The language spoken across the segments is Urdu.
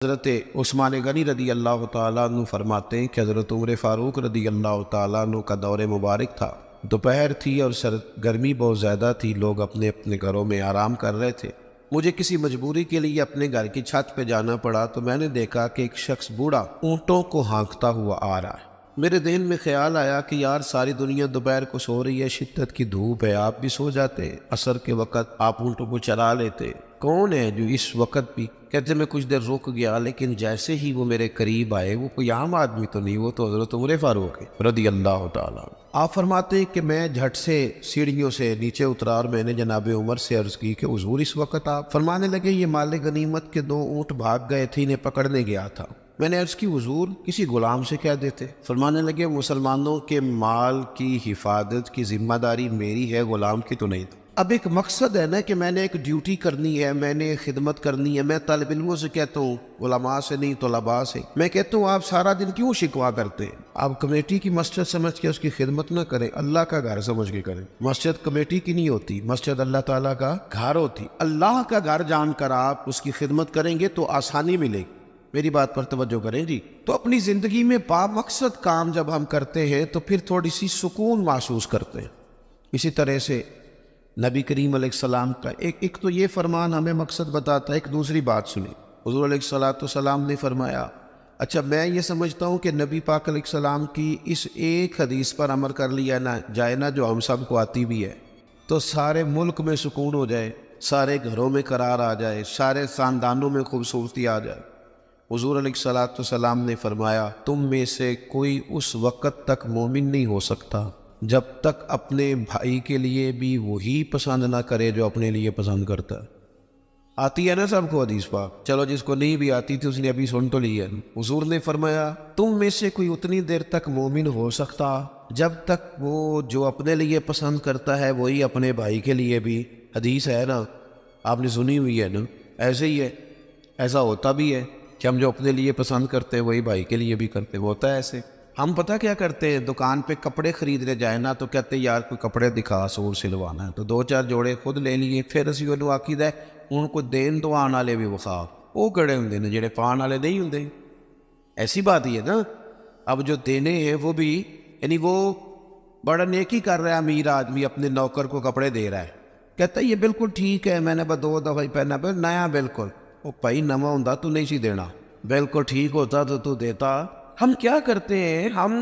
حضرت عثمان غنی رضی اللہ تعالیٰ عنہ فرماتے ہیں کہ حضرت عمر فاروق رضی اللہ تعالیٰ عنہ کا دور مبارک تھا۔ دوپہر تھی اور گرمی بہت زیادہ تھی، لوگ اپنے اپنے گھروں میں آرام کر رہے تھے۔ مجھے کسی مجبوری کے لیے اپنے گھر کی چھت پہ جانا پڑا تو میں نے دیکھا کہ ایک شخص بوڑھا اونٹوں کو ہانکتا ہوا آ رہا ہے۔ میرے ذہن میں خیال آیا کہ یار ساری دنیا دوپہر کو سو رہی ہے، شدت کی دھوپ ہے، آپ بھی سو جاتے، عصر کے وقت آپ اونٹوں کو چلا لیتے، کون ہے جو اس وقت بھی؟ کہتے میں کچھ دیر رک گیا، لیکن جیسے ہی وہ میرے قریب آئے، وہ کوئی عام آدمی تو نہیں، وہ تو حضرت عمر فاروق رضی اللہ تعالیٰ۔ آپ فرماتے ہیں کہ میں جھٹ سے سیڑھیوں سے نیچے اترا اور میں نے جناب عمر سے عرض کی کہ حضور اس وقت آپ؟ فرمانے لگے یہ مال غنیمت کے 2 اونٹ بھاگ گئے تھے، انہیں پکڑنے گیا تھا۔ میں نے عرض کی حضور کسی غلام سے کہہ دیتے۔ فرمانے لگے مسلمانوں کے مال کی حفاظت کی ذمہ داری میری ہے، غلام کی تو نہیں۔ اب ایک مقصد ہے نا کہ میں نے ایک ڈیوٹی کرنی ہے، میں نے خدمت کرنی ہے۔ میں طالب علموں سے کہتا ہوں، علماء سے نہیں، طلباء سے میں کہتا ہوں آپ سارا دن کیوں شکوا کرتے ہیں؟ آپ کمیٹی کی مسجد سمجھ کے اس کی خدمت نہ کریں، اللہ کا گھر سمجھ کے کریں۔ مسجد کمیٹی کی نہیں ہوتی، مسجد اللہ تعالیٰ کا گھر ہوتی۔ اللہ کا گھر جان کر آپ اس کی خدمت کریں گے تو آسانی ملے گی۔ میری بات پر توجہ کریں جی۔ تو اپنی زندگی میں با مقصد کام جب ہم کرتے ہیں تو پھر تھوڑی سی سکون محسوس کرتے ہیں۔ اسی طرح سے نبی کریم علیہ السلام کا ایک تو یہ فرمان ہمیں مقصد بتاتا ہے۔ ایک دوسری بات سنی، حضور علیہ السلام نے فرمایا، اچھا میں یہ سمجھتا ہوں کہ نبی پاک علیہ السلام کی اس ایک حدیث پر عمل کر لیا نہ جائے نا، جو ہم سب کو آتی بھی ہے، تو سارے ملک میں سکون ہو جائے، سارے گھروں میں قرار آ جائے، سارے خاندانوں میں خوبصورتی آ جائے۔ حضور علیہ السلام نے فرمایا تم میں سے کوئی اس وقت تک مومن نہیں ہو سکتا جب تک اپنے بھائی کے لیے بھی وہی پسند نہ کرے جو اپنے لیے پسند کرتا ہے۔ آتی ہے نا سب کو حدیث پاک؟ چلو جس کو نہیں بھی آتی تھی اس نے ابھی سن تو لی ہے۔ حضور نے فرمایا تم میں سے کوئی اتنی دیر تک مومن ہو سکتا جب تک وہ جو اپنے لیے پسند کرتا ہے وہی اپنے بھائی کے لیے بھی۔ حدیث ہے نا، آپ نے سنی ہوئی ہے نا۔ ایسے ہی ہے، ایسا ہوتا بھی ہے کہ ہم جو اپنے لیے پسند کرتے ہیں وہی بھائی کے لیے بھی کرتے ہیں، ہوتا ہے ایسے۔ ہم پتہ کیا کرتے ہیں، دکان پہ کپڑے خریدنے جائیں نا تو کہتے ہیں یار کوئی کپڑے دکھا، سور سلوانا ہے، تو 2-4 جوڑے خود لے لیے، پھر اسی وہ عقیدہ ہے ان کو دین تو آن والے بھی وفا وہ کڑے ہوں نے جڑے پان والے نہیں ہوں۔ ایسی بات ہی ہے نا۔ اب جو دینے ہیں وہ بھی، یعنی وہ بڑا نیکی کر رہا ہے، امیر آدمی اپنے نوکر کو کپڑے دے رہا ہے، کہتا ہے یہ بالکل ٹھیک ہے، میں نے بس 2 دفعہ ہی پہنا، بس نیا بالکل۔ وہ بھائی نواں ہوتا تو نہیں سی دینا، بالکل ٹھیک ہوتا تو دیتا۔ ہم کیا کرتے ہیں، ہم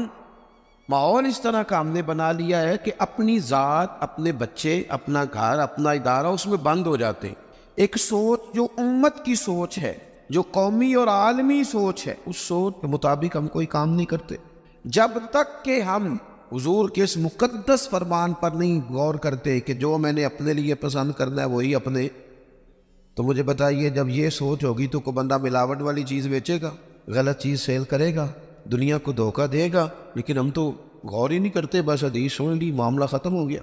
ماحول اس طرح کا ہم نے بنا لیا ہے کہ اپنی ذات، اپنے بچے، اپنا گھر، اپنا ادارہ اس میں بند ہو جاتے ہیں۔ ایک سوچ جو امت کی سوچ ہے، جو قومی اور عالمی سوچ ہے، اس سوچ کے مطابق ہم کوئی کام نہیں کرتے۔ جب تک کہ ہم حضور کے اس مقدس فرمان پر نہیں غور کرتے کہ جو میں نے اپنے لیے پسند کرنا ہے وہی اپنے، تو مجھے بتائیے جب یہ سوچ ہوگی تو کوئی بندہ ملاوٹ والی چیز بیچے گا، غلط چیز سیل کرے گا، دنیا کو دھوکہ دے گا، لیکن ہم تو غور ہی نہیں کرتے، بس حدیث سن لی معاملہ ختم ہو گیا۔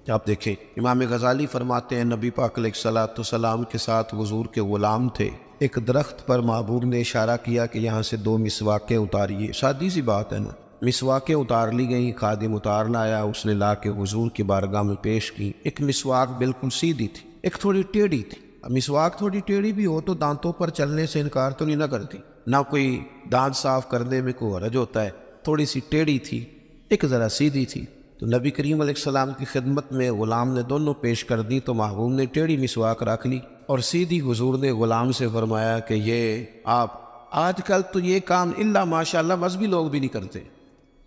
آپ دیکھیں امام غزالی فرماتے ہیں نبی پاک علیہ السلام کے ساتھ حضور کے غلام تھے، ایک درخت پر محبوب نے اشارہ کیا کہ یہاں سے 2 مسواکیں اتاریے۔ سادی سی بات ہے نا، مسواکیں اتار لی گئیں، خادم اتار لایا، اس نے لا کے حضور کی بارگاہ میں پیش کی۔ ایک مسواک بالکل سیدھی تھی، ایک تھوڑی ٹیڑھی تھی۔ مسواک تھوڑی ٹیڑھی بھی ہو تو دانتوں پر چلنے سے انکار تو نہیں نہ کرتی، نہ کوئی دانت صاف کرنے میں کوئی حرج ہوتا ہے۔ تھوڑی سی ٹیڑھی تھی، ایک ذرا سیدھی تھی، تو نبی کریم علیہ السلام کی خدمت میں غلام نے دونوں پیش کر دی، تو محبوب نے ٹیڑھی مسواک رکھ لی اور سیدھی۔ حضور نے غلام سے فرمایا کہ یہ آپ، آج کل تو یہ کام الا ماشاءاللہ مذہبی لوگ بھی نہیں کرتے۔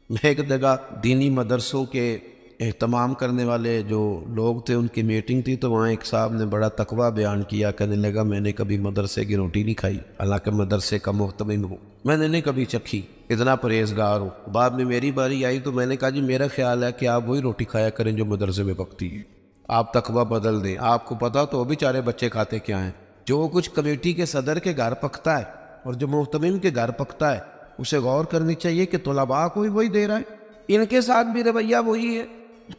میں ایک جگہ دینی مدرسوں کے اہتمام کرنے والے جو لوگ تھے ان کی میٹنگ تھی، تو وہاں ایک صاحب نے بڑا تقویٰ بیان کیا، کہنے لگا میں نے کبھی مدرسے کی روٹی نہیں کھائی، حالانکہ مدرسے کا محتمم ہوں، میں نے نہیں کبھی چکھی، اتنا پرہیزگار ہوں۔ بعد میں میری باری آئی تو میں نے کہا جی میرا خیال ہے کہ آپ وہی روٹی کھایا کریں جو مدرسے میں پکتی ہے، آپ تقویٰ بدل دیں۔ آپ کو پتا تو بیچارے بچے کھاتے کیا ہیں، جو کچھ کمیٹی کے صدر کے گھر پکتا ہے اور جو محتمم کے گھر پکتا ہے اسے غور کرنی چاہیے کہ طلباء کو بھی وہی دے رہا ہے، ان کے ساتھ بھی رویہ وہی ہے۔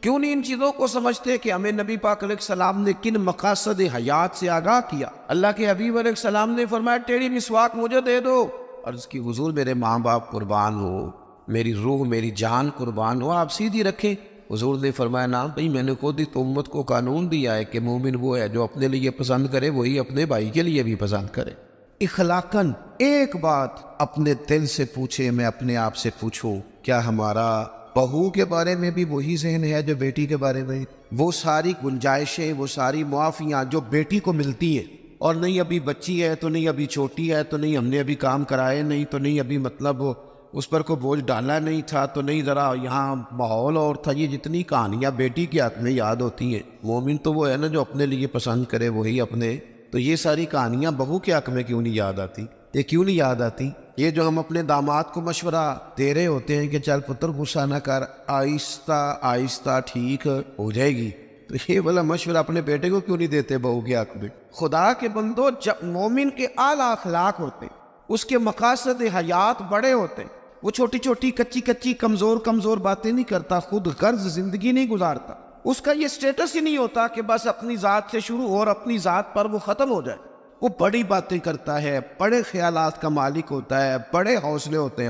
کیوں نہیں ان چیزوں کو سمجھتے کہ ہمیں نبی پاک علیہ السلام نے کن مقاصد حیات سے آگاہ کیا؟ اللہ کے حبیب علیہ السلام نے فرمایا ٹیڑھی مسواک مجھے دے دو۔ عرض کی حضور میرے ماں باپ قربان ہو، میری روح میری جان قربان ہو، آپ سیدھی رکھیں۔ حضور نے فرمایا نا بھائی میں نے خود ہی تو امت کو قانون دیا ہے کہ مومن وہ ہے جو اپنے لیے پسند کرے وہی اپنے بھائی کے لیے بھی پسند کرے۔ اخلاقاً ایک بات اپنے دل سے پوچھے، میں اپنے آپ سے پوچھوں، کیا ہمارا بہو کے بارے میں بھی وہی ذہن ہے جو بیٹی کے بارے میں؟ وہ ساری گنجائشیں، وہ ساری معافیاں جو بیٹی کو ملتی ہیں، اور نہیں ابھی بچی ہے تو نہیں ابھی چھوٹی ہے تو نہیں ہم نے ابھی کام کرائے نہیں تو نہیں ابھی مطلب اس پر کوئی بوجھ ڈالا نہیں تھا تو نہیں ذرا یہاں ماحول اور تھا، یہ جتنی کہانیاں بیٹی کے حق میں یاد ہوتی ہیں، مومن تو وہ ہے نا جو اپنے لیے پسند کرے وہی اپنے، تو یہ ساری کہانیاں بہو کے حق میں کیوں نہیں یاد آتی؟ یہ کیوں نہیں یاد آتی؟ یہ جو ہم اپنے داماد کو مشورہ دے رہے ہوتے ہیں کہ چل پتر غصہ نہ کر، آہستہ آہستہ ٹھیک ہو جائے گی، تو یہ والا مشورہ اپنے بیٹے کو کیوں نہیں دیتے بہو کے حق میں؟ خدا کے بندو، جب مومن کے اعلیٰ اخلاق ہوتے، اس کے مقاصد حیات بڑے ہوتے، وہ چھوٹی چھوٹی کچی کمزور باتیں نہیں کرتا، خود غرض زندگی نہیں گزارتا، اس کا یہ سٹیٹس ہی نہیں ہوتا کہ بس اپنی ذات سے شروع اور اپنی ذات پر وہ ختم ہو جائے، وہ بڑی باتیں کرتا ہے، بڑے خیالات کا مالک ہوتا ہے، بڑے حوصلے ہوتے ہیں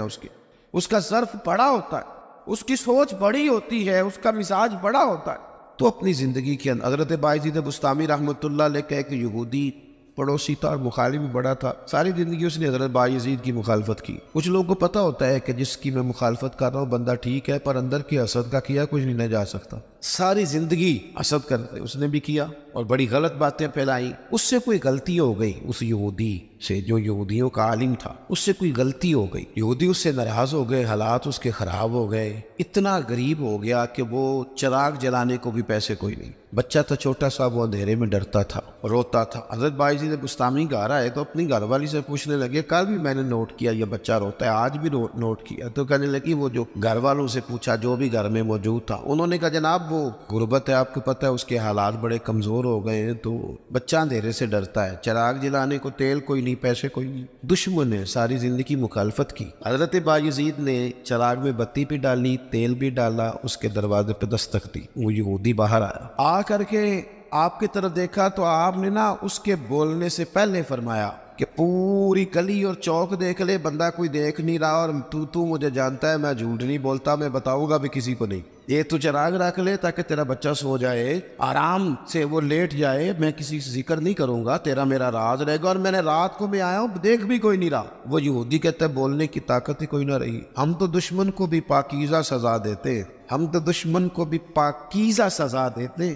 اس کا ظرف بڑا ہوتا ہے، اس کی سوچ بڑی ہوتی ہے، اس کا مزاج بڑا ہوتا ہے۔ تو اپنی زندگی کے اندر حضرت بایزید بستامی رحمۃ اللہ علیہ کا ایک یہودی پڑوسی تھا اور مخالف بھی بڑا تھا، ساری زندگی اس نے حضرت بایزید کی مخالفت کی۔ کچھ لوگوں کو پتہ ہوتا ہے کہ جس کی میں مخالفت کر رہا ہوں بندہ ٹھیک ہے، پر اندر کے حسد کا کیا کچھ نہیں جا سکتا، ساری زندگی حسد کرتے اس نے بھی کیا اور بڑی غلط باتیں پھیلائی۔ اس سے کوئی غلطی ہو گئی، اس یہودی سے جو یہودیوں کا عالم تھا، اس سے کوئی غلطی ہو گئی، یہودی اس سے ناراض ہو گئے، حالات اس کے خراب ہو گئے، اتنا غریب ہو گیا کہ وہ چراغ جلانے کو بھی پیسے کوئی نہیں، بچہ تھا چھوٹا سا، وہ اندھیرے میں ڈرتا تھا، روتا تھا۔ حضرت بایزید بستامی گھر آئے تو اپنی گھر والی سے پوچھنے لگے، کل بھی میں نے نوٹ کیا یہ بچہ روتا ہے، آج بھی نوٹ کیا، تو کہنے لگی وہ جو گھر والوں سے پوچھا جو بھی گھر میں موجود تھا، انہوں نے کہا جناب وہ غربت ہے، آپ کو پتہ ہے اس کے حالات بڑے کمزور ہو گئے ہیں، تو بچہ اندھیرے سے ڈرتا ہے، چراغ جلانے کو تیل کوئی نہیں، پیسے کوئی نہیں۔ دشمن نے ساری زندگی مخالفت کی، حضرت بایزید نے چراغ میں بتی بھی ڈالی، تیل بھی ڈالا، اس کے دروازے پہ دستک دی، وہ یہودی باہر آیا، آ کر کے آپ کی طرف دیکھا تو آپ نے نا اس کے بولنے سے پہلے فرمایا کہ پوری گلی اور چوک دیکھ لے، بندہ کوئی دیکھ نہیں رہا، اور تو مجھے جانتا ہے میں جھوٹ نہیں بولتا، میں بتاؤں گا بھی کسی کو نہیں، یہ تو چراغ رکھ لے تاکہ تیرا بچہ سو جائے، آرام سے وہ لیٹ جائے، میں کسی سے ذکر نہیں کروں گا، تیرا میرا راز رہے گا، اور میں نے رات کو بھی آیا ہوں دیکھ بھی کوئی نہیں رہا۔ وہ یہودی کہتا ہے بولنے کی طاقت ہی کوئی نہ رہی، ہم تو دشمن کو بھی پاکیزہ سزا دیتے، ہم تو دشمن کو بھی پاکیزہ سزا دیتے۔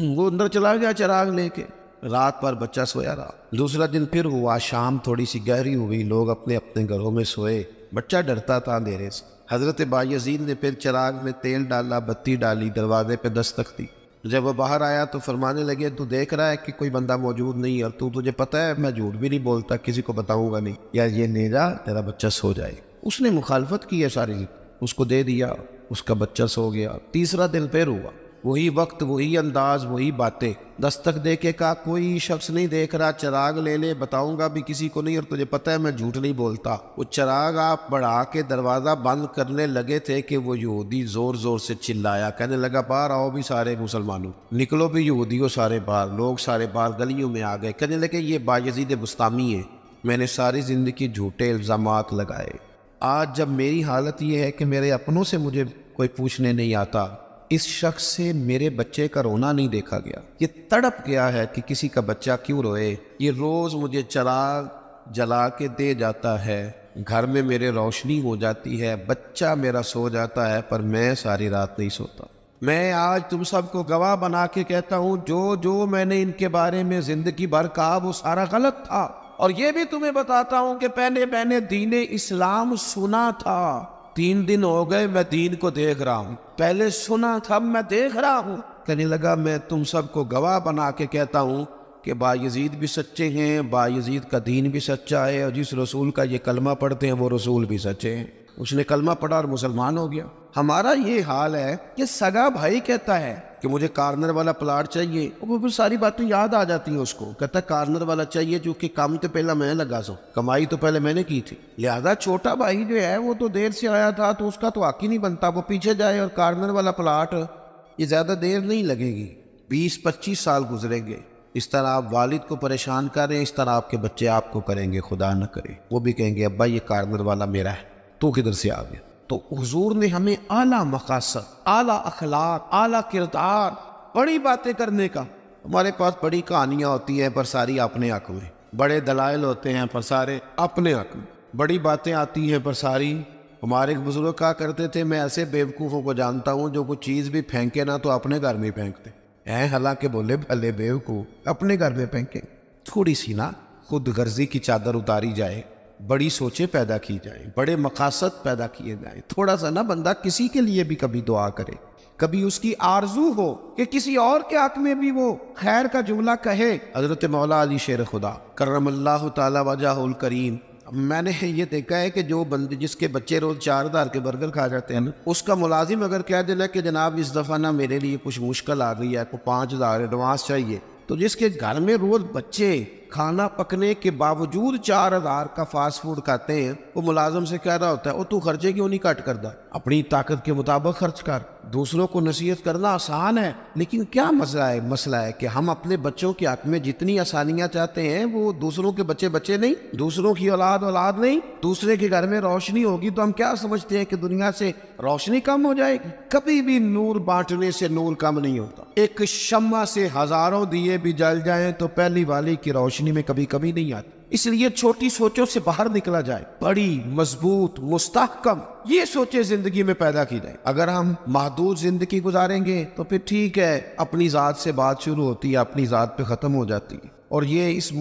وہ اندر چلا گیا چراغ لے کے، رات پر بچہ سویا رہا۔ دوسرا دن پھر ہوا، شام تھوڑی سی گہری ہوئی، لوگ اپنے اپنے گھروں میں سوئے، بچہ ڈرتا تھا اندھیرے سے۔ حضرت بایزید نے پھر چراغ میں تیل ڈالا، بتی ڈالی، دروازے پہ دستک دی۔ جب وہ باہر آیا تو فرمانے لگے تو دیکھ رہا ہے کہ کوئی بندہ موجود نہیں، اور تجھے پتہ ہے میں جھوٹ بھی نہیں بولتا، کسی کو بتاؤں گا نہیں، یا یہ لے جا تیرا بچہ سو جائے۔ اس نے مخالفت کی ہے ساری، اس کو دے دیا، اس کا بچہ سو گیا۔ تیسرا دن پھر ہوا، وہی وقت، وہی انداز، وہی باتیں، دستک دے کے کہا کوئی شخص نہیں دیکھ رہا، چراغ لے لے، بتاؤں گا بھی کسی کو نہیں، اور تجھے پتہ ہے میں جھوٹ نہیں بولتا۔ وہ چراغ آپ بڑھا کے دروازہ بند کرنے لگے تھے کہ وہ یہودی زور زور سے چلایا، کہنے لگا باہر آؤ بھی سارے مسلمانوں، نکلو بھی یہودیوں سارے باہر، لوگ سارے باہر گلیوں میں آ گئے، کہنے لگے یہ بایزید بستامی ہے، میں نے ساری زندگی جھوٹے الزامات لگائے، آج جب میری حالت یہ ہے کہ میرے اپنوں سے مجھے کوئی پوچھنے نہیں آتا، اس شخص سے میرے بچے کا رونا نہیں دیکھا گیا، یہ تڑپ گیا ہے کہ کسی کا بچہ کیوں روئے، یہ روز مجھے چراغ جلا کے دے جاتا ہے، گھر میں میرے روشنی ہو جاتی ہے، بچہ میرا سو جاتا ہے، پر میں ساری رات نہیں سوتا۔ میں آج تم سب کو گواہ بنا کے کہتا ہوں جو میں نے ان کے بارے میں زندگی بھر کہا وہ سارا غلط تھا، اور یہ بھی تمہیں بتاتا ہوں کہ میں نے دین اسلام سنا تھا، 3 دن ہو گئے میں دین کو دیکھ رہا ہوں، پہلے سنا تھا میں دیکھ رہا ہوں۔ کہنے لگا میں تم سب کو گواہ بنا کے کہتا ہوں کہ بایزید بھی سچے ہیں، بایزید کا دین بھی سچا ہے، اور جس رسول کا یہ کلمہ پڑھتے ہیں وہ رسول بھی سچے ہیں۔ اس نے کلمہ پڑھا اور مسلمان ہو گیا۔ ہمارا یہ حال ہے کہ سگا بھائی کہتا ہے کہ مجھے کارنر والا پلاٹ چاہیے، وہ پھر ساری باتیں یاد آ جاتی ہیں اس کو، کہتا ہے کارنر والا چاہیے چونکہ کام تو پہلا میں لگا سو، کمائی تو پہلے میں نے کی تھی، لہذا چھوٹا بھائی جو ہے وہ تو دیر سے آیا تھا تو اس کا تو حق ہی نہیں بنتا، وہ پیچھے جائے، اور کارنر والا پلاٹ یہ زیادہ دیر نہیں لگے گی، 20-25 سال گزریں گے۔ اس طرح آپ والد کو پریشان کر رہے ہیں، اس طرح آپ کے بچے آپ کو کریں گے، خدا نہ کرے، وہ بھی کہیں گے ابا یہ کارنر والا میرا ہے، تو کدھر سے آ گیا۔ تو حضور نے ہمیں اعلیٰ مقاصد، اعلیٰ اخلاق، اعلیٰ کردار، بڑی باتیں کرنے کا، ہمارے پاس بڑی کہانیاں ہوتی ہیں پر ساری اپنے حق میں، بڑے دلائل ہوتے ہیں پر سارے اپنے حق میں، بڑی باتیں آتی ہیں پر ساری ہمارے بزرگ کہا کرتے تھے میں ایسے بیوقوفوں کو جانتا ہوں جو کوئی چیز بھی پھینکے نا تو اپنے گھر میں پھینکتے ہیں، حالانکہ بولے بھلے بیوقوف اپنے گھر میں پھینکیں۔ تھوڑی سی نا خود غرضی کی چادر اتاری جائے، بڑی سوچیں پیدا کی جائیں، بڑے مقاصد پیدا کیے جائیں، تھوڑا سا نا بندہ کسی کے لیے بھی کبھی دعا کرے، کبھی اس کی آرزو ہو کہ کسی اور کے حق میں بھی وہ خیر کا جملہ کہے۔ حضرت مولا علی شیر خدا کرم اللہ تعالی وجہہ الکریم، میں نے یہ دیکھا ہے کہ جو بندے جس کے بچے روز 4,000 کے برگر کھا جاتے ہیں نا، اس کا ملازم اگر کہہ دینا کہ جناب اس دفعہ نا میرے لیے کچھ مشکل آ گئی ہے، کو 5,000 ایڈوانس چاہیے، تو جس کے گھر میں روز بچے کھانا پکنے کے باوجود 4,000 کا فاسٹ فوڈ کھاتے ہیں، وہ ملازم سے کہہ رہا ہوتا ہے تو خرچے کیوں نہیں کٹ کرتا؟ اپنی طاقت کے مطابق خرچ کر۔ دوسروں کو نصیحت کرنا آسان ہے، لیکن کیا مسئلہ ہے کہ ہم اپنے بچوں کے حق میں جتنی آسانیاں چاہتے ہیں وہ دوسروں کے بچے نہیں، دوسروں کی اولاد نہیں، دوسرے کے گھر میں روشنی ہوگی تو ہم کیا سمجھتے ہیں کہ دنیا سے روشنی کم ہو جائے گی؟ کبھی بھی نور بانٹنے سے نور کم نہیں ہوتا۔ ایک شمع سے ہزاروں دیے بھی جل جائیں تو پہلی والی کی روشنی میں کبھی کمی نہیں آتی۔ اس لیے چھوٹی سوچوں سے باہر نکلا جائے، بڑی مضبوط مستحکم یہ سوچیں زندگی میں پیدا کی جائے۔ اگر ہم محدود زندگی گزاریں گے تو پھر ٹھیک ہے، اپنی ذات سے بات شروع ہوتی ہے، اپنی ذات پہ ختم ہو جاتی ہے، اور یہ اس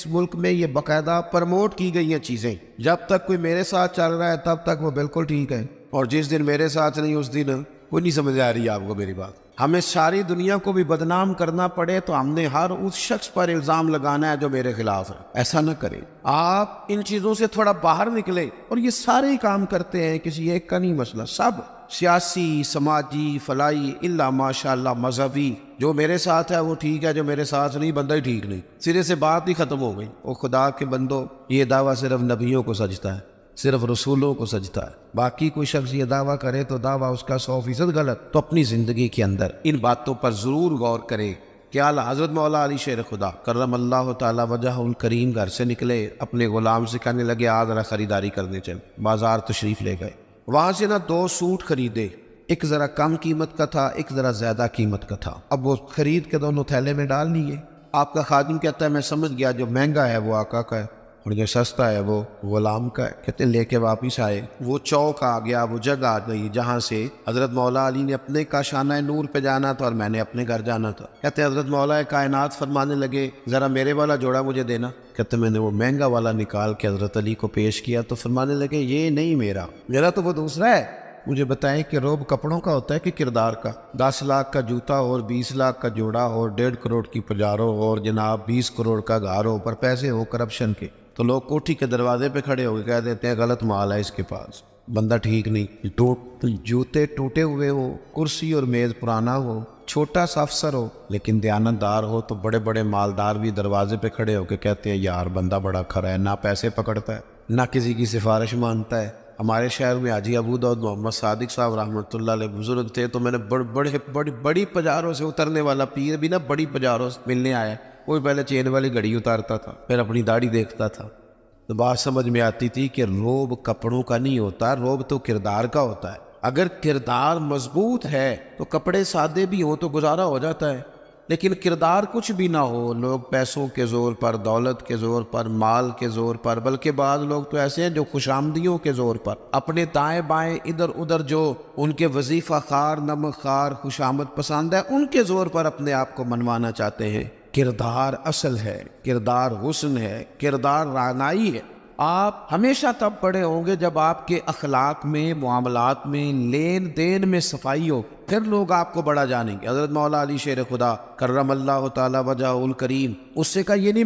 ملک میں یہ باقاعدہ پرموٹ کی گئی ہیں چیزیں۔ جب تک کوئی میرے ساتھ چل رہا ہے تب تک وہ بالکل ٹھیک ہے، اور جس دن میرے ساتھ نہیں اس دن کوئی نہیں سمجھ آ رہی ہے آپ کو میری بات۔ ہمیں ساری دنیا کو بھی بدنام کرنا پڑے تو ہم نے ہر اس شخص پر الزام لگانا ہے جو میرے خلاف ہے، ایسا نہ کریں۔ آپ ان چیزوں سے تھوڑا باہر نکلے، اور یہ سارے ہی کام کرتے ہیں، کسی ایک کا نہیں مسئلہ، سب سیاسی، سماجی، فلاحی، الا ماشاءاللہ مذہبی، جو میرے ساتھ ہے وہ ٹھیک ہے، جو میرے ساتھ نہیں بندہ ہی ٹھیک نہیں، سرے سے بات ہی ختم ہو گئی۔ وہ خدا کے بندوں، یہ دعویٰ صرف نبیوں کو سجتا ہے، صرف رسولوں کو سجتا ہے، باقی کوئی شخص یہ دعویٰ کرے تو دعویٰ اس کا 100% غلط۔ تو اپنی زندگی کے اندر ان باتوں پر ضرور غور کرے۔ کیا حضرت مولا علی شیر خدا کرم اللہ تعالی وجہ الکریم گھر سے نکلے، اپنے غلام سے کہنے لگے آج ذرا خریداری کرنے چل، بازار تشریف لے گئے، وہاں سے نا 2 سوٹ خریدے، ایک ذرا کم قیمت کا تھا، ایک ذرا زیادہ قیمت کا تھا۔ اب وہ خرید کے دونوں تھیلے میں ڈال لیے۔ آپ کا خادم کہتا ہے میں سمجھ گیا جو مہنگا ہے وہ آقا کا ہے اور جو سستا ہے وہ غلام کا ہے۔ کہتے ہیں لے کے واپس آئے، وہ چوک آ گیا، وہ جگہ آ گئی جہاں سے حضرت مولا علی نے اپنے کاشانہ نور پہ جانا تھا اور میں نے اپنے گھر جانا تھا۔ کہتے ہیں حضرت مولا کائنات فرمانے لگے ذرا میرے والا جوڑا مجھے دینا۔ کہتے میں نے وہ مہنگا والا نکال کے حضرت علی کو پیش کیا تو فرمانے لگے یہ نہیں میرا تو وہ دوسرا ہے۔ مجھے بتائیں کہ روب کپڑوں کا ہوتا ہے کہ کردار کا؟ 10 لاکھ کا جوتا اور 20 لاکھ کا جوڑا اور 1.5 کروڑ کی پجارو اور جناب 20 کروڑ کا گھر ہو، پر پیسے ہو کرپشن کے، تو لوگ کوٹھی کے دروازے پہ کھڑے ہو کے کہہ دیتے ہیں غلط مال ہے اس کے پاس، بندہ ٹھیک نہیں، جوتے ٹوٹے ہوئے ہو، کرسی اور میز پرانا ہو، چھوٹا سا افسر ہو لیکن دیانتدار ہو، تو بڑے بڑے مالدار بھی دروازے پہ کھڑے ہو کے کہتے ہیں یار بندہ بڑا کھرا ہے، نہ پیسے پکڑتا ہے نہ کسی کی سفارش مانتا ہے۔ ہمارے شہر میں حاجی ابو داؤد محمد صادق صاحب رحمۃ اللہ علیہ بزرگ تھے، تو میں نے بڑی پجاروں سے اترنے والا پیر بھی نا بڑی پجاروں سے ملنے آیا، وہ پہلے چین والی گھڑی اتارتا تھا، پھر اپنی داڑھی دیکھتا تھا، تو بات سمجھ میں آتی تھی کہ روب کپڑوں کا نہیں ہوتا، روب تو کردار کا ہوتا ہے۔ اگر کردار مضبوط ہے تو کپڑے سادے بھی ہوں تو گزارا ہو جاتا ہے، لیکن کردار کچھ بھی نہ ہو، لوگ پیسوں کے زور پر، دولت کے زور پر، مال کے زور پر، بلکہ بعض لوگ تو ایسے ہیں جو خوشامدیوں کے زور پر، اپنے دائیں بائیں ادھر ادھر جو ان کے وظیفہ خار، نمک خار، خوشامد پسند ہے، ان کے زور پر اپنے آپ کو منوانا چاہتے ہیں۔ کردار اصل ہے، کردار حسن ہے، کردار رعنائی ہے۔ آپ ہمیشہ تب بڑے ہوں گے جب آپ کے اخلاق میں، معاملات میں، لین دین میں صفائی ہو، پھر لوگ آپ کو بڑا جانیں گے۔ حضرت مولا علی شیر خدا کرم اللہ تعالی وجہ الکریم اس سے کہا یہ نہیں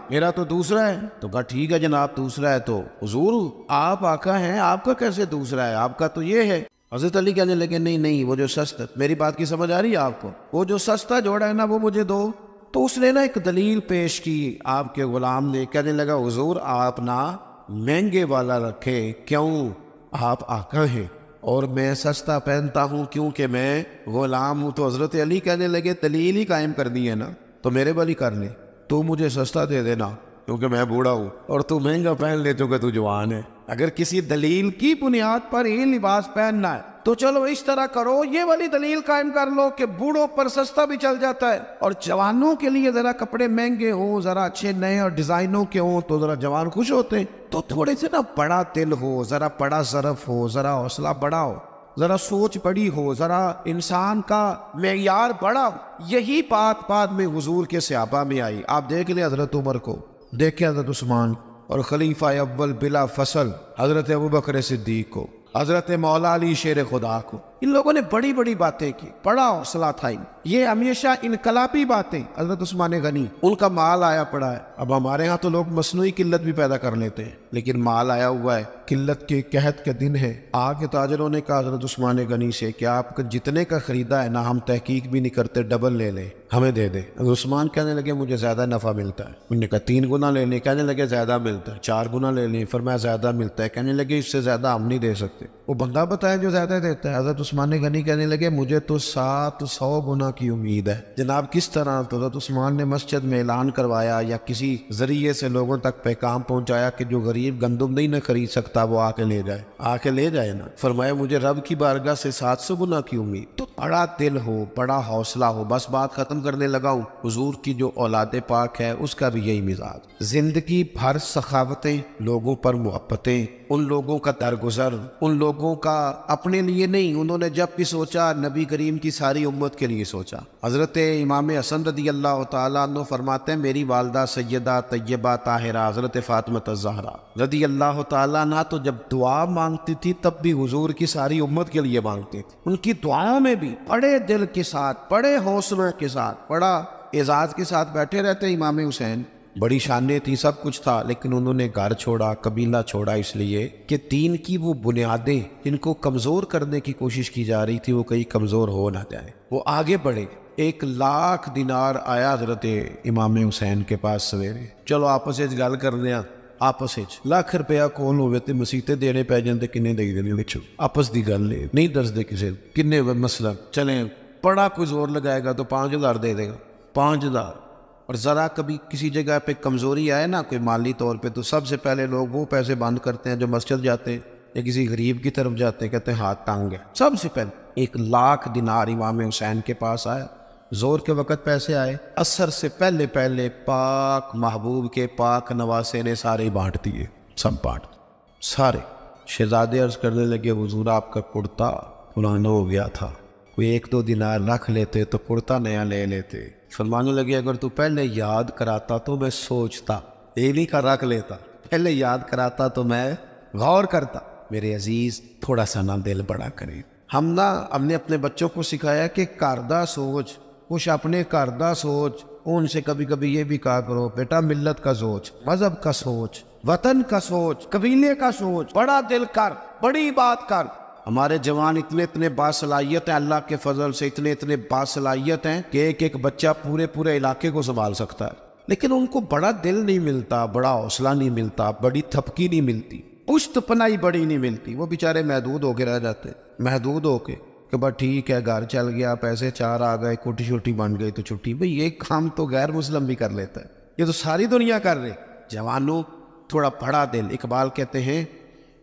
میرا تو دوسرا ہے۔ تو کہا ٹھیک ہے جناب دوسرا ہے، تو حضور آپ آقا ہیں، آپ کا کیسے دوسرا ہے، آپ کا تو یہ ہے۔ حضرت علی کہنے لگے نہیں وہ جو سستا، میری بات کی سمجھ آ رہی ہے آپ کو، وہ جو سستا جوڑا ہے نا وہ مجھے دو۔ تو اس نے نا ایک دلیل پیش کی، آپ کے غلام نے، کہنے لگا حضور آپ نا مہنگے والا رکھے، کیوں؟ آپ آقا ہیں اور میں سستا پہنتا ہوں کیونکہ میں غلام ہوں۔ تو حضرت علی کہنے لگے دلیل ہی قائم کر دی ہے نا، تو میرے والی کر لے، تو مجھے سستا دے دینا کیونکہ میں بوڑھا ہوں، اور تو مہنگا پہن لے کیونکہ تو جوان ہے۔ اگر کسی دلیل کی بنیاد پر یہ لباس پہننا ہے تو چلو اس طرح کرو، یہ والی دلیل قائم کر لو کہ بوڑھوں پر سستا بھی چل جاتا ہے، اور جوانوں کے لیے ذرا کپڑے مہنگے ہوں، ذرا اچھے نئے اور ڈیزائنوں کے ہوں تو ذرا جوان خوش ہوتے ہیں۔ تو تھوڑے سے نا بڑا دل ہو، ذرا بڑا ظرف ہو، ذرا حوصلہ بڑا ہو، ذرا سوچ بڑی ہو، ذرا انسان کا معیار بڑا ہو۔ یہی بات بعد میں حضور کے صحابہ میں آئی۔ آپ دیکھ لیں حضرت عمر کو، دیکھیں حضرت عثمان، اور خلیفہ اول بلا فصل حضرت ابوبکر صدیق کو، حضرت مولا علی شیر خدا کو، ان لوگوں نے بڑی بڑی باتیں کی، بڑا حوصلہ تھا۔ یہ ہمیشہ انقلابی باتیں۔ حضرت عثمان غنی، ان کا مال آیا پڑا ہے۔ اب ہمارے ہاں تو لوگ مصنوعی قلت بھی پیدا کر لیتے ہیں، لیکن مال آیا ہوا ہے، قلت کے قحط کے دن ہے۔ آگے تاجروں نے کہا حضرت عثمان غنی سے کہ آپ جتنے کا خریدا ہے نا، ہم تحقیق بھی نہیں کرتے، ڈبل لے لیں، ہمیں دے دیں۔ حضرت عثمان کہنے لگے مجھے زیادہ نفع ملتا ہے۔ انہوں نے کہا 3 گنا لے لیں، کہنے لگے زیادہ ملتا ہے۔ 4 گنا لے لیں، فرمایا زیادہ ملتا ہے، کہنے لگے اس سے زیادہ ہم نہیں دے سکتے۔ وہ بندہ بتایا جو زیادہ دیتا ہے۔ حضرت عثمان غنی کہنے لگے مجھے تو 700 گنا کی امید ہے۔ جناب کس طرح؟ تو حضرت عثمان نے مسجد میں اعلان کروایا یا کسی ذریعے سے لوگوں تک پیغام پہنچایا کہ جو غریب گندم نہیں نہ خرید سکتا وہ آ کے لے جائے، آ کے لے جائے نا۔ فرمایا مجھے رب کی بارگاہ سے 700 گنا کی امید۔ تو بڑا دل ہو، بڑا حوصلہ ہو۔ بس بات ختم کرنے لگا ہوں۔ حضور کی جو اولاد پاک ہے اس کا بھی یہی مزاج، زندگی بھر سخاوتیں، لوگوں پر محبتیں، ان لوگوں کا درگزر، ان لوگوں کا اپنے لیے نہیں، انہوں نے جب بھی سوچا نبی کریم کی ساری امت کے لیے سوچا۔ حضرت امام حسن رضی اللہ تعالیٰ عنہ فرماتے ہیں میری والدہ سیدہ طیبہ طاہرہ حضرت فاطمہ الزہرا رضی اللہ تعالیٰ عنہ تو جب دعا مانگتی تھی تب بھی حضور کی ساری امت کے لیے مانگتی تھی۔ ان کی دعاؤں میں بھی بڑے دل کے ساتھ، بڑے حوصلے کے ساتھ، بڑا اعزاز کے ساتھ بیٹھے رہتے۔ امام حسین بڑی شانیں تھی، سب کچھ تھا، لیکن انہوں نے گھر چھوڑا، قبیلہ چھوڑا، اس لیے کہ دین کی وہ بنیادیں جن کو کمزور کرنے کی کوشش کی جا رہی تھی وہ کہیں کمزور ہو نہ جائے، وہ آگے بڑھے۔ 1,00,000 دینار آیا حضرت امام حسین کے پاس سویرے، چلو آپس وچ گل کرنے ہاں، آپس وچ ₹1,00,000 کون ہوئے تے مسیتے دینے پی جاندے، کنے دے دینے وچ آپس دی گل نہیں دسدے کسے کنے مسئلہ، چلیں بڑا کوئی زور لگائے گا تو 5,000 دے دے گا، 5,000۔ اور ذرا کبھی کسی جگہ پہ کمزوری آئے نا کوئی مالی طور پہ تو سب سے پہلے لوگ وہ پیسے بند کرتے ہیں جو مسجد جاتے ہیں یا کسی غریب کی طرف جاتے ہیں، کہتے ہیں ہاتھ تانگ ہے۔ سب سے پہلے 1,00,000 دینار امام حسین کے پاس آیا، زور کے وقت پیسے آئے، عصر سے پہلے پہلے پاک محبوب کے پاک نواسے نے سارے بانٹ دیے، سب بانٹ سارے۔ شہزادے عرض کرنے لگے حضور آپ کا کرتا پرانا ہو گیا تھا، کوئی 1-2 دینار رکھ لیتے تو کرتا نیا لے لیتے۔ فرمانے لگے اگر تو پہلے یاد کراتا تو میں سوچتا، یہ نہیں کا رکھ لیتا، پہلے یاد کراتا تو میں غور کرتا۔ میرے عزیز تھوڑا سا نا دل بڑا کریں۔ ہم نے اپنے بچوں کو سکھایا کہ کردہ سوچ، کچھ اپنے کردہ سوچ، ان سے کبھی کبھی یہ بھی کہا کرو بیٹا ملت کا سوچ، مذہب کا سوچ، وطن کا سوچ، قبیلے کا سوچ، بڑا دل کر، بڑی بات کر۔ ہمارے جوان اتنے باصلاحیت ہیں، اللہ کے فضل سے اتنے باصلاحیت ہیں کہ ایک بچہ پورے علاقے کو سنبھال سکتا ہے، لیکن ان کو بڑا دل نہیں ملتا، بڑا حوصلہ نہیں ملتا، بڑی تھپکی نہیں ملتی، پشت پنائی بڑی نہیں ملتی۔ وہ بیچارے محدود ہو کے رہ جاتے، محدود ہو کے کہ بس ٹھیک ہے گھر چل گیا، پیسے 4 آ گئے، کوٹی چھوٹی بن گئی تو چھٹی۔ بھئی یہ کام تو غیر مسلم بھی کر لیتا ہے، یہ تو ساری دنیا کر رہے۔ جوانوں تھوڑا بڑا دل۔ اقبال کہتے ہیں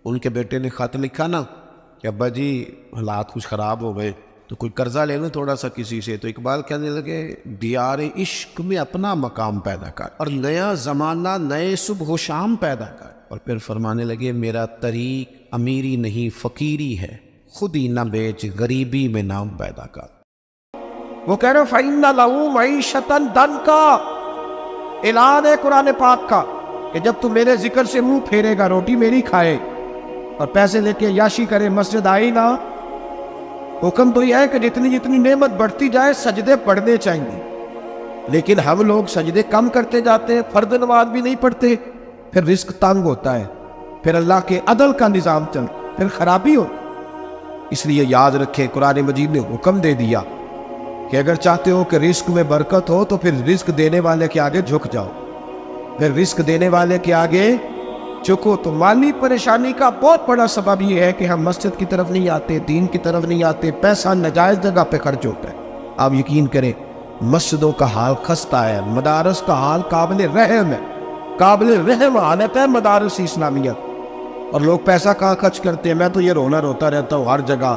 ان کے بیٹے نے خط لکھا نا کہ ابا جی حالات کچھ خراب ہو گئے تو کوئی قرضہ لے لیں تھوڑا سا کسی سے، تو اقبال کہنے لگے دیار عشق میں اپنا مقام پیدا کر اور نیا زمانہ نئے صبح و شام پیدا کر۔ اور پھر فرمانے لگے میرا طریق امیری نہیں فقیری ہے، خود ہی نہ بیچ غریبی میں نام پیدا کر۔ وہ کہہ رہے فَإِنَّ لَهُ مَعِيشَةً ضَنْكَ، اعلان ہے قرآن پاک کا کہ جب تو میرے ذکر سے منہ پھیرے گا، روٹی میری کھائے اور پیسے لے کے یاشی کرے، مسجد آئی نا، حکم تو یہ ہے کہ جتنی نعمت بڑھتی جائے سجدے پڑھنے چاہیے، لیکن ہم لوگ سجدے کم کرتے جاتے ہیں، فرض نماز بھی نہیں پڑھتے، پھر رزق تنگ ہوتا ہے، پھر اللہ کے عدل کا نظام چل، پھر خرابی ہو۔ اس لیے یاد رکھیں قرآن مجید نے حکم دے دیا کہ اگر چاہتے ہو کہ رزق میں برکت ہو تو پھر رزق دینے والے کے آگے جھک جاؤ، پھر رزق دینے والے کے آگے جھکو۔ تو مالی پریشانی کا بہت بڑا سبب یہ ہے کہ ہم مسجد کی طرف نہیں آتے، دین کی طرف نہیں آتے، پیسہ ناجائز جگہ پہ خرچ ہوتا ہے۔ آپ یقین کریں مسجدوں کا حال خستہ ہے، مدارس کا حال قابل رحم ہے، قابل رحم حالت ہے مدارس اسلامیت، اور لوگ پیسہ کہاں خرچ کرتے ہیں۔ میں تو یہ رونا روتا رہتا ہوں ہر جگہ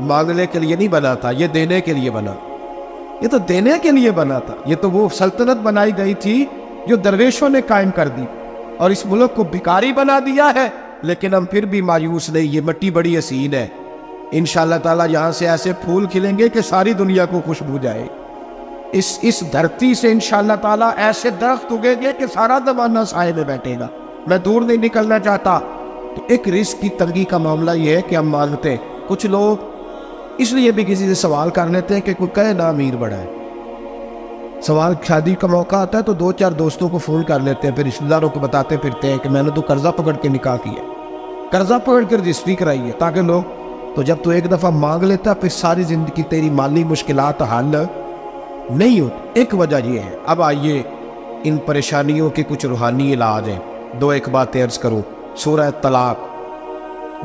مانگنے کے لیے نہیں بنا تھا، یہ دینے کے لیے بنا، یہ تو دینے کے لیے بنا تھا۔ یہ تو وہ سلطنت بنائی گئی تھی جو درویشوں نے قائم کر دی اور اس ملک کو بھکاری بنا دیا ہے، لیکن ہم پھر بھی مایوس نہیں۔ یہ مٹی بڑی حسین ہے، انشاءاللہ تعالیٰ یہاں سے ایسے پھول کھلیں گے کہ ساری دنیا کو خوشبو جائے۔ اس دھرتی سے انشاءاللہ تعالیٰ ایسے درخت اگیں گے کہ سارا زمانہ سائے میں بیٹھے گا۔ میں دور نہیں نکلنا چاہتا۔ تو ایک رزق کی تنگی کا معاملہ یہ ہے کہ ہم مانگتے ہیں، کچھ لوگ اس لیے بھی کسی سے سوال کر لیتے ہیں کہ کوئی کہے نا امیر بڑا ہے۔ سوال شادی کا موقع آتا ہے تو 2-4 دوستوں کو فون کر لیتے ہیں، پھر رشتہ داروں کو بتاتے پھرتے ہیں کہ میں نے تو قرضہ پکڑ کے نکاح کیا، قرضہ پکڑ کے رجسٹری کرائی ہے، تاکہ لوگ تو جب تو ایک دفعہ مانگ لیتا پھر ساری زندگی تیری مالی مشکلات حل نہیں ہوتی۔ ایک وجہ یہ ہے۔ اب آئیے ان پریشانیوں کے کچھ روحانی علاج ہیں۔ 2-1 باتیں عرض کروں۔ سورہ طلاق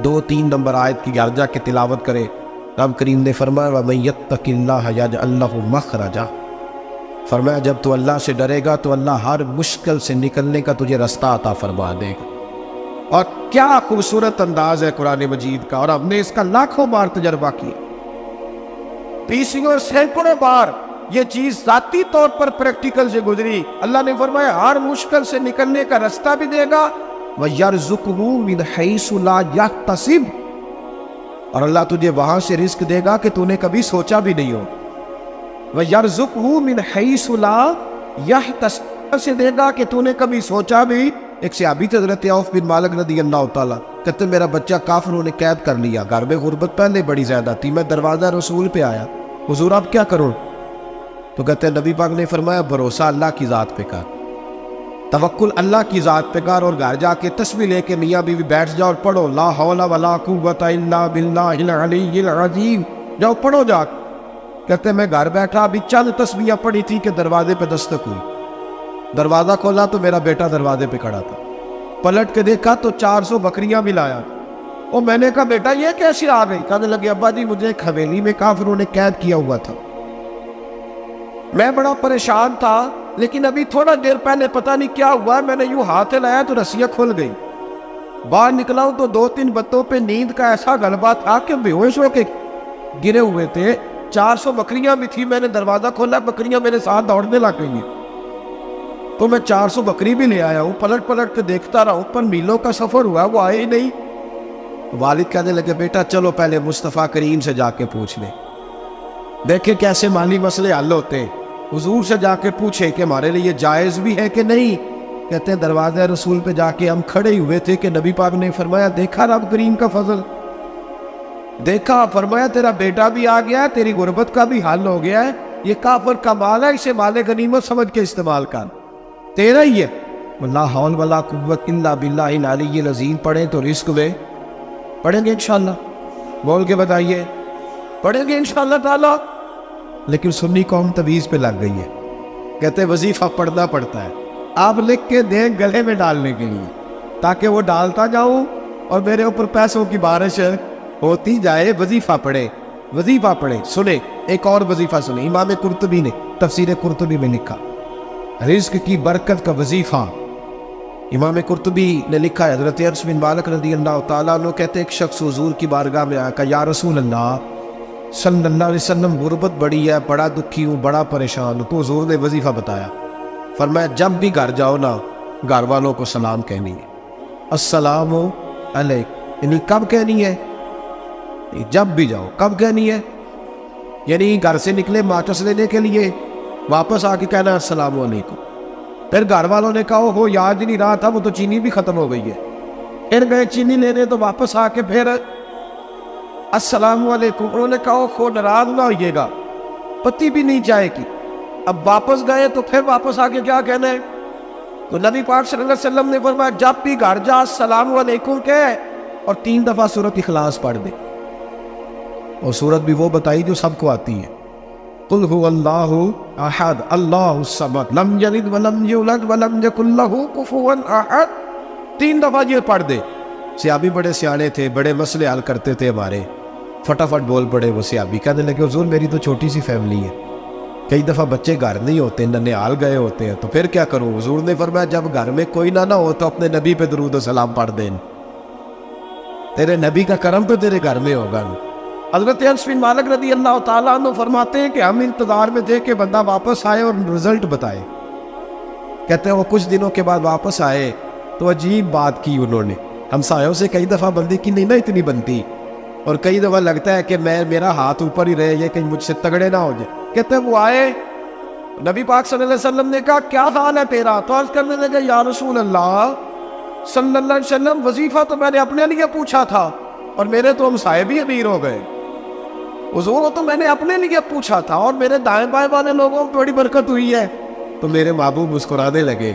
2-3 نمبر آیت کی عرجہ کے تلاوت کرے۔ رب کریم نے فرمایا وَمَن يَتَّقِ اللَّهَ يَجْعَل لَّهُ مَخْرَجًا، فرمایا جب تو اللہ سے ڈرے گا تو اللہ ہر مشکل سے نکلنے کا تجھے رستہ عطا فرما دے گا۔ اور کیا خوبصورت انداز ہے قرآن مجید کا، اور ہم نے اس کا لاکھوں بار تجربہ کیا، 20 اور سینکڑوں بار یہ چیز ذاتی طور پر پریکٹیکل سے گزری۔ اللہ نے فرمایا ہر مشکل سے نکلنے کا رستہ بھی دے گا، وَيَرْزُقْهُ مِنْ حَيْثُ لَا يَحْتَسِبُ، اور اللہ تجھے وہاں سے رزق دے گا کہ تو نے کبھی سوچا بھی نہیں ہو۔ وَيَرْزُقْهُ مِنْ حَيْثُ لَا يَحْتَسِبُ، سے دے گا کہ تو نے کبھی سوچا بھی۔ ایک صحابی تھے حضرت عوف بن مالک رضی اللہ تعالیٰ، کہتے میرا بچہ کافروں نے قید کر لیا، گھر میں غربت پہلے بڑی زیادہ تھی، میں دروازہ رسول پہ آیا، حضور آپ کیا کروں؟ تو کہتے ہیں نبی پاک نے فرمایا بھروسہ اللہ کی ذات پہ کر، توکل اللہ کی ذات پہ کر، اور گھر جا کے تسبیح لے کے میاں بیوی بیٹھ جاؤ اور پڑھو لا حول ولا قوت الا باللہ العلی العظیم، جاؤ پڑھو جا۔ کہتے ہیں میں گھر بیٹھا، ابھی چند تسبیحاں پڑھی تھی کہ دروازے پہ دستک ہوئی، دروازہ کھولا تو میرا بیٹا دروازے پہ کھڑا تھا، پلٹ کے دیکھا تو 400 بکریاں بھی لایا۔ اور میں نے کہا بیٹا یہ کیسے آ گئی؟ کہنے لگے ابا جی مجھے ایک حویلی میں کافروں نے قید کیا ہوا تھا، میں بڑا پریشان تھا، لیکن ابھی تھوڑا دیر پہلے پتہ نہیں کیا ہوا، میں نے یوں ہاتھ لایا تو رسیاں کھل گئی، باہر نکلا ہوں تو 2-3 بتوں پہ نیند کا ایسا غلبہ تھا کہ بے ہوش ہو کے گرے ہوئے تھے۔ 400 بکریاں بھی تھی، میں نے دروازہ کھولا، بکریاں میرے ساتھ دوڑنے لگ گئی ہیں، تو میں 400 بکری بھی لے آیا ہوں، پلٹ پلٹ کے دیکھتا رہا ہوں، پر میلوں کا سفر ہوا وہ آئے ہی نہیں۔ والد کہنے لگے بیٹا چلو پہلے مصطفیٰ کریم سے جا کے پوچھ لیں، دیکھیں کیسے مالی مسئلے حل ہوتے ہیں، حضور سے جا کے پوچھے کہ ہمارے لیے جائز بھی ہے کہ نہیں۔ کہتے ہیں دروازہ رسول پہ جا کے ہم کھڑے ہوئے تھے کہ نبی پاک نے فرمایا دیکھا رب کریم کا فضل، دیکھا، فرمایا تیرا بیٹا بھی آ گیا ہے، تیری غربت کا بھی حل ہو گیا ہے، یہ کافر کا مال ہے، اسے مال غنیمت سمجھ کے استعمال کر، تیرا ہی ہے۔ لا حول ولا قوت الا باللہ العلی العظیم پڑھیں تو رزق میں پڑھیں گے انشاءاللہ، بول کے بتائیے پڑھیں گے انشاءاللہ تعالیٰ۔ لیکن سنی قوم تویز پہ لگ گئی ہے، کہتے وظیفہ پڑھنا پڑتا ہے، آپ لکھ کے دیں گلے میں ڈالنے کے لیے تاکہ وہ ڈالتا جاؤں اور میرے اوپر پیسوں کی بارش ہوتی جائے۔ وظیفہ پڑھے، وظیفہ پڑھے۔ سنیں ایک اور وظیفہ سنیں، امام قرطبی نے تفسیر قرطبی میں لکھا رزق کی برکت کا وظیفہ۔ امام قرطبی نے لکھا ہے حضرت انس بن مالک رضی اللہ تعالیٰ عنہ کہتے ایک شخص حضور کی بارگاہ میں آیا، کہا یا رسول اللہ صلی اللہ علیہ وسلم غربت بڑی ہے، بڑا دکھی ہوں، بڑا پریشان ہوں۔ تو حضور نے وظیفہ بتایا، فرمایا جب بھی گھر جاؤ نا گھر والوں کو سلام کہنی ہے، السلام علیکم، یعنی کب کہنی ہے؟ جب بھی جاؤ کب کہنی ہے؟ یعنی گھر سے نکلے ماچس لینے کے لیے، واپس آ کے کہنا السلام علیکم۔ پھر گھر والوں نے کہا ہو یاد ہی نہیں رہا تھا، وہ تو چینی بھی ختم ہو گئی ہے، پھر گئے چینی لینے تو واپس آ کے پھر السلام علیکم۔ انہوں نے کہا ہو ناراض نہ ہوئیے گا، پتی بھی نہیں چائے کی۔ اب واپس گئے تو پھر واپس آ کے کیا کہنا ہے؟ تو نبی پاک صلی اللہ علیہ وسلم نے فرمایا جب بھی گھر جا السلام علیکم کہے اور 3 دفعہ سورۃ اخلاص پڑھ دے، اور سورت بھی وہ بتائی جو سب کو آتی ہے، قل هو اللہ احد اللہ الصمد لم یلد ولم یولد ولم یکن لہ کفوا احد، 3 دفعہ یہ پڑھ دے۔ صحابی بڑے سیانے تھے، بڑے مسئلے حل کرتے تھے ہمارے، فٹافٹ بول پڑے وہ صحابی، کہنے لگے حضور میری تو چھوٹی سی فیملی ہے، کئی دفعہ بچے گھر نہیں ہوتے، ننیال گئے ہوتے ہیں، تو پھر کیا کروں؟ حضور نے فرمایا جب گھر میں کوئی نہ ہو تو اپنے نبی پہ درود و سلام پڑھ دیں، تیرے نبی کا کرم تو تیرے گھر میں ہوگا۔ حضرت انس بن مالک رضی اللہ تعالیٰ عنہ فرماتے ہیں کہ ہم انتظار میں تھے کہ بندہ واپس آئے اور رزلٹ بتائے. کہتے ہیں وہ کچھ دنوں کے بعد واپس آئے تو عجیب بات کی انہوں نے. ہمسایوں سے کئی دفعہ بندی کی نہیں نا اتنی بنتی, اور کئی دفعہ لگتا ہے کہ میرا ہاتھ اوپر ہی رہے, یہ کہیں مجھ سے تگڑے نہ ہو جائے. کہتے ہیں وہ آئے, نبی پاک صلی اللہ علیہ وسلم نے کہا کیا حال ہے تیرا؟ تو عرض کرنے لگے یا رسول اللہ صلی اللہ علیہ وسلم, وظیفہ تو میں نے اپنے لیے پوچھا تھا اور میرے تو ہمسائے بھی امیر ہو گئے. حضور تو میں نے اپنے لیے پوچھا تھا اور میرے دائیں بائیں والے لوگوں کو بڑی برکت ہوئی ہے. تو میرے محبوب مسکرانے لگے.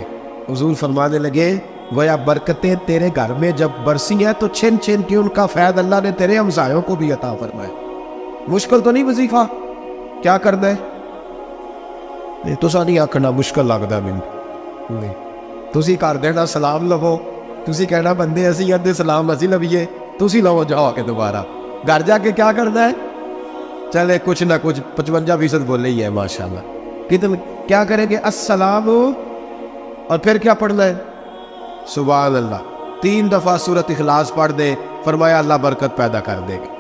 حضور فرمانے لگے گویا برکتیں تیرے گھر میں جب برسی ہیں تو چھن چھن کی ان کا فیض اللہ نے تیرے ہمسایوں کو بھی عطا فرمائے. مشکل تو نہیں وظیفہ, کیا کرنا ہے؟ تو نہیں آکھنا مشکل لگتا مجھے. تسی کر دینا سلام لو, تسی کہنا بندے اسی ادھے سلام اسی لویے, تسی لو جاؤ کے دوبارہ. گھر جا کے کیا کرنا ہے؟ چلے کچھ نہ کچھ 55% بولے ہی ہے ماشاءاللہ. کتنے کیا کریں گے؟ السلام, اور پھر کیا پڑھنا ہے؟ سبحان اللہ. 3 دفعہ سورۃ اخلاص پڑھ دے, فرمایا اللہ برکت پیدا کر دے گا.